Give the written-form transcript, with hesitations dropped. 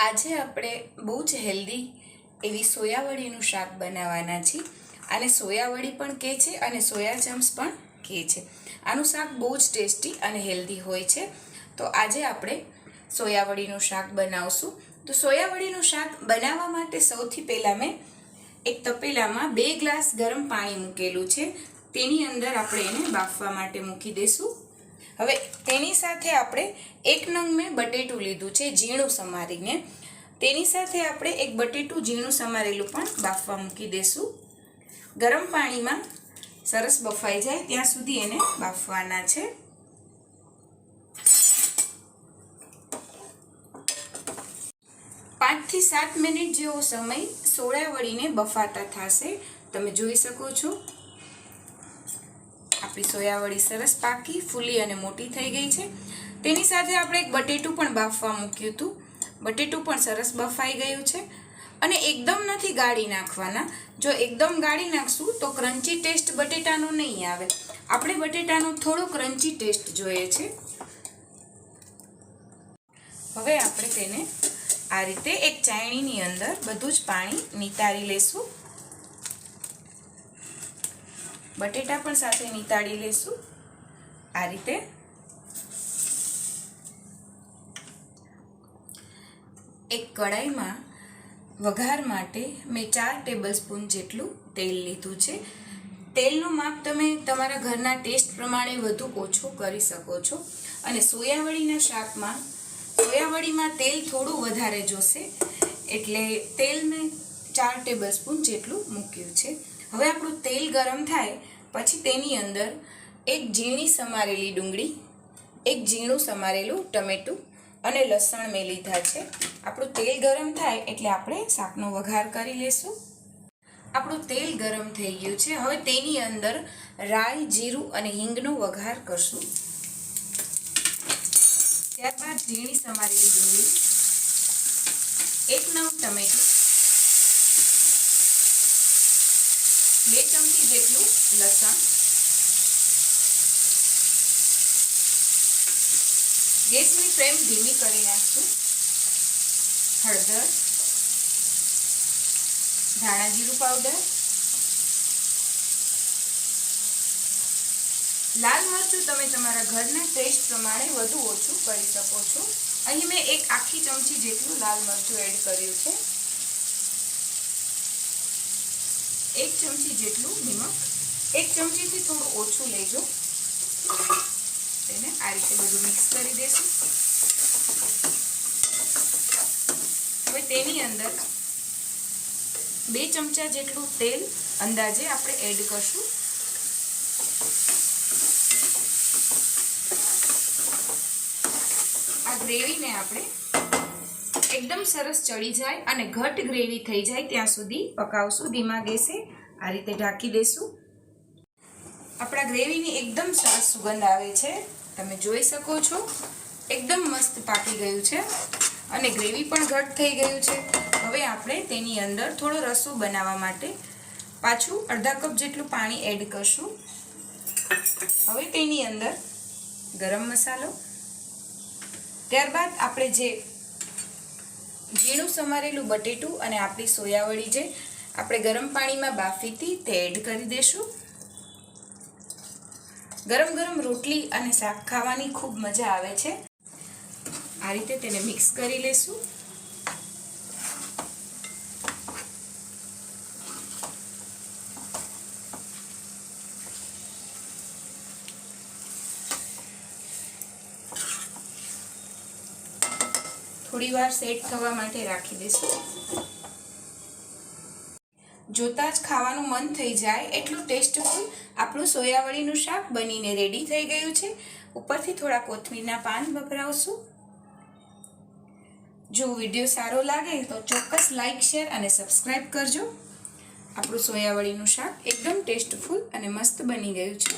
આજે આપણે બહુ જ હેલ્ધી એવી સોયાવડીનું શાક બનાવવાના છીએ. આને સોયાવડી પણ કહે છે અને સોયા ચંક્સ પણ કહે છે. આનું શાક બહુ જ ટેસ્ટી અને હેલ્ધી હોય છે. તો આજે આપણે સોયાવડીનું શાક બનાવશું. તો સોયાવડીનું શાક બનાવવા માટે સૌથી પહેલાં મેં એક તપેલામાં 2 ગ્લાસ ગરમ પાણી મૂકેલું છે. તેની અંદર આપણે એને બાફવા માટે મૂકી દઈશું. હવે તેની સાથે આપણે 1 નંગ મેં બટેટું લીધું છે ઝીણું સમારીને. તેની સાથે આપણે એક બટેટું ઝીણું સમારેલું પણ બાફવા મૂકી દઈશું. ગરમ પાણીમાં સરસ બફાઈ જાય ત્યાં સુધી એને બાફવાના છે. પાંચ થી 7 મિનિટ જેવો સમય સોયાવડીને બફાતા થશે. તમે જોઈ શકો છો આપણી સોયાવડી સરસ પાકી ફૂલી અને મોટી થઈ ગઈ છે. તેની સાથે આપણે એક બટેટું પણ બાફવા મૂક્યું હતું. બટેટું પણ સરસ બફાઈ ગયું છે અને એકદમ નથી ગાળી નાખવાના. જો એકદમ ગાળી નાખશું તો ક્રન્ચી ટેસ્ટ બટેટાનો નહીં આવે. આપણે બટેટાનો થોડો ક્રન્ચી ટેસ્ટ જોઈએ છે. હવે આપણે તેને આ રીતે એક ચાયણીની અંદર બધું જ પાણી નિતારી લેશું. બટેટા પણ સાથે નિતાળી લેશું. આ રીતે એક કડાઈમાં વઘાર માટે મેં 4 ટેબલસ્પૂન જેટલું તેલ લીધું છે. તેલનું માપ તમે તમારા ઘરના ટેસ્ટ પ્રમાણે વધુ ઓછું કરી શકો છો. અને સોયાવડીના શાકમાં સોયાવડીમાં તેલ થોડું વધારે જોશે એટલે તેલ મેં 4 ટેબલસ્પૂન જેટલું મૂક્યું છે. હવે આપણું તેલ ગરમ થાય પછી તેની અંદર એક ઝીણી સમારેલી ડુંગળી, એક ઝીણું સમારેલું ટમેટું અને લસણ મેં લીધા છે. આપણું તેલ ગરમ થાય એટલે આપણે શાકનો વઘાર કરી લેશું. આપણું તેલ ગરમ થઈ ગયું છે. હવે તેની અંદર રાઈ, જીરું અને હિંગનો વઘાર કરશું. ત્યારબાદ ઝીણી સમારેલી ડુંગળી, 1 નંગ ટમેટું, 2 ચમચી જેટલું લસણ, ગેસની ફ્લેમ ધીમી કરી નાખશું. હળદર, ધાણા જીરું પાવડર, લાલ મરચું તમે તમારા ઘરના ટેસ્ટ પ્રમાણે વધુ ઓછું કરી શકો છો. અહીં મેં 1 આખી ચમચી જેટલું લાલ મરચું એડ કર્યું છે. 1 ચમચી જેટલું નિમક, 1 ચમચીથી થોડું ઓછું લેજો. તેને આ રીતે બધું મિક્સ કરી દેશું. હવે તેની અંદર 2 ચમચા જેટલું તેલ અંદાજે આપણે એડ કરશું. આ ગ્રેવીને આપણે એકદમ સરસ ચડી જાય અને ઘટ ગ્રેવી થઈ જાય ત્યાં સુધી પકાવશું ધીમા ગેસે. આ રીતે ઢાંકી દેશું. આપણા ગ્રેવીની એકદમ સરસ સુગંધ આવે છે. તમે જોઈ શકો છો એકદમ મસ્ત પાકી ગયું છે અને ગ્રેવી પણ ઘટ થઈ ગયું છે. હવે આપણે તેની અંદર થોડો રસો બનાવવા માટે પાછું અડધા કપ જેટલું પાણી એડ કરશું. હવે તેની અંદર ગરમ મસાલો, ત્યારબાદ આપણે જે ઝીણું સમારેલું બટેટું અને આપણી સોયાવડી જે આપણે ગરમ પાણીમાં બાફી હતી તે એડ કરી દઈશું. ગરમ ગરમ રોટલી અને શાક ખાવાની ખૂબ મજા આવે છે. આ રીતે તેને મિક્સ કરી લેશું. થોડી વાર સેટ થવા માટે રાખી દઈશું. જોતાં જ ખાવાનું મન થઈ જાય એટલું ટેસ્ટફુલ આપણું સોયાવડીનું શાક બનીને રેડી થઈ ગયું છે. ઉપરથી થોડા કોથમીરના પાન વપરાવશું. જો વિડીયો સારો લાગે તો ચોક્કસ લાઈક, શેર અને સબસ્ક્રાઈબ કરજો. આપણું સોયાવડીનું શાક એકદમ ટેસ્ટફુલ અને મસ્ત બની ગયું છે.